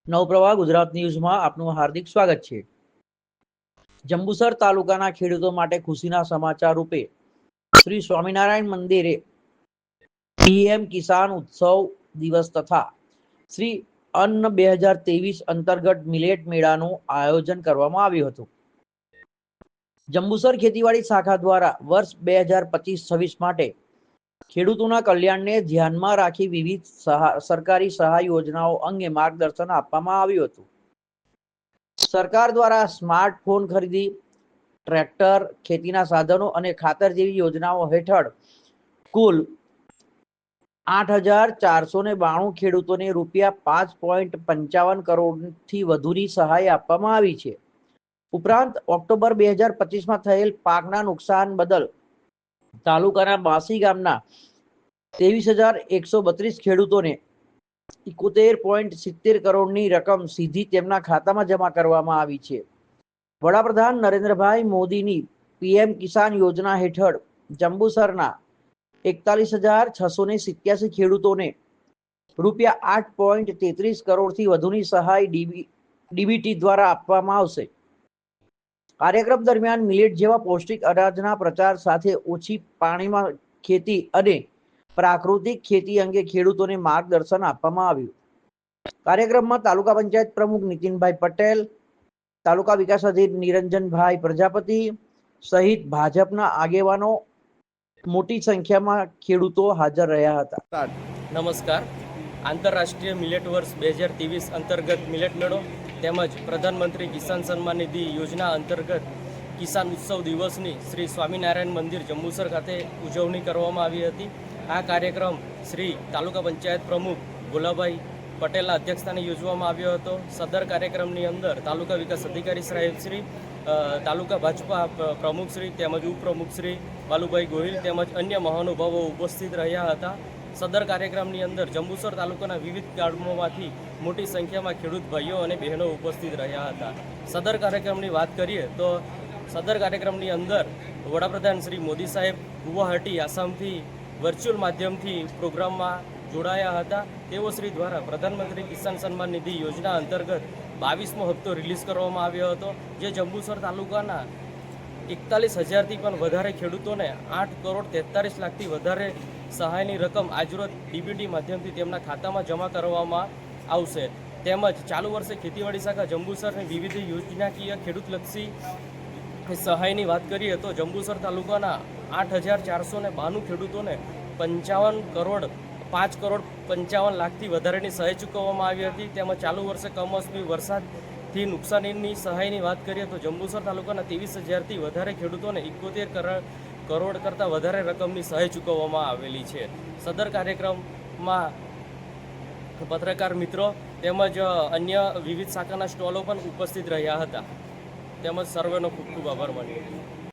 નવપ્રવાહ ગુજરાત ન્યૂઝમાં આપનું હાર્દિક સ્વાગત છે। જંબુસર તાલુકાના ખેડૂતો માટે ખુશીના સમાચાર રૂપે શ્રી સ્વામિનારાયણ મંદિરે પીએમ કિસાન ઉત્સવ દિવસ તથા શ્રી અન્ન 2023 અંતર્ગત મિલેટ મેળાનું આયોજન કરવામાં આવ્યું હતું। જંબુસર ખેતીવાડી શાખા દ્વારા વર્ષ 2025-26 માટે ખેડૂતોના કલ્યાણને ધ્યાનમાં રાખી વિવિધ સરકારી સહાય યોજનાઓ અંગે માર્ગદર્શન આપવામાં આવ્યું હતું। સરકાર દ્વારા સ્માર્ટફોન ખરીદી, ટ્રેક્ટર, ખેતીના સાધનો અને ખાતર જેવી યોજનાઓ હેઠળ કુલ 8,492 ખેડૂતોને રૂપિયા 5.55 કરોડથી વધુની સહાય આપવામાં આવી છે। ઉપરાંત ઓક્ટોબર 2025માં થયેલ પાકના નુકસાન બદલ તાલુકાના 82 ગામના 23,132 ખેડૂતોને 71.70 કરોડની રકમ સીધી તેમના ખાતામાં જમા કરવામાં આવી છે। વડાપ્રધાન નરેન્દ્રભાઈ મોદીની પીએમ કિસાન યોજના હેઠળ જંબુસરના 41,687 ખેડૂતોને રૂપિયા 8.33 કરોડથી વધુની સહાય ડીબીટી દ્વારા આપવામાં આવશે। કાર્યક્રમ દરમિયાન મિલેટ જેવા પૌષ્ટિક અનાજના પ્રચાર સાથે ઓછી પાણીમાં ખેતી અને પ્રાકૃતિક ખેતી અંગે ખેડૂતોને માર્ગદર્શન આપવામાં આવ્યું। કાર્યક્રમમાં તાલુકા પંચાયત પ્રમુખ નીતિનભાઈ પટેલ, તાલુકા વિકાસ અધિકારી નિરંજનભાઈ પ્રજાપતિ સહિત ભાજપના આગેવાનો મોટી સંખ્યામાં ખેડૂતો હાજર રહ્યા હતા। નમસ્કાર। આંતરરાષ્ટ્રીય મિલેટ વર્ષ 2023 અંતર્ગત મિલેટ મેળો તેમજ પ્રધાનમંત્રી કિસાન સન્માન નિધિ યોજના અંતર્ગત કિસાન ઉત્સવ દિવસની શ્રી સ્વામિનારાયણ મંદિર જંબુસર ખાતે ઉજવણી કરવામાં આવી હતી। આ કાર્યક્રમ શ્રી તાલુકા પંચાયત પ્રમુખ ભોલાભાઈ પટેલના અધ્યક્ષસ્થાને યોજવામાં આવ્યો હતો। સદર કાર્યક્રમની અંદર તાલુકા વિકાસ અધિકારી સાહેબશ્રી, તાલુકા ભાજપા પ્રમુખશ્રી તેમજ ઉપપ્રમુખશ્રી બાલુભાઈ ગોહિલ તેમજ અન્ય મહાનુભાવો ઉપસ્થિત રહ્યા હતા। સદર કાર્યક્રમની અંદર જંબુસર તાલુકાના વિવિધ ગામોમાંથી મોટી સંખ્યામાં ખેડૂત ભાઈઓ અને બહેનો ઉપસ્થિત રહ્યા હતા। સદર કાર્યક્રમની વાત કરીએ તો સદર કાર્યક્રમની અંદર વડાપ્રધાન શ્રી મોદી સાહેબ ગુવાહાટી આસામથી વર્ચ્યુઅલ માધ્યમથી પ્રોગ્રામમાં જોડાયા હતા। તેઓ શ્રી દ્વારા પ્રધાનમંત્રી કિસાન સન્માન નિધિ યોજના અંતર્ગત 22મો હપ્તો રિલીઝ કરવામાં આવ્યો હતો, જે જંબુસર તાલુકાના 41,000થી પણ વધારે ખેડૂતોને 8,43,00,000થી વધારે સહાયની રકમ આજરોજ ડીબીટી માધ્યમથી તેમના ખાતામાં જમા કરવામાં આવશે। તેમજ ચાલુ વર્ષે ખેતીવાડી શાખા જંબુસરની વિવિધ યોજનાકીય ખેડૂતલક્ષી સહાયની વાત કરીએ તો જંબુસર તાલુકાના 8,492 ખેડૂતોને 5,55,00,000થી વધારેની સહાય ચૂકવવામાં આવી હતી। તેમજ ચાલુ વર્ષે કમોસમી વરસાદથી નુકસાનીની સહાયની વાત કરીએ તો જંબુસર તાલુકાના 23,000થી વધારે ખેડૂતોને 71 કરોડ કરતાં વધારે રકમની સહાય ચૂકવવામાં આવેલી છે। સદર કાર્યક્રમમાં પત્રકાર મિત્રો તેમજ અન્ય વિવિધ શાખાના સ્ટોલો પણ ઉપસ્થિત રહ્યા હતા। તેમજ સર્વેનો ખૂબ ખૂબ આભાર માન્યો।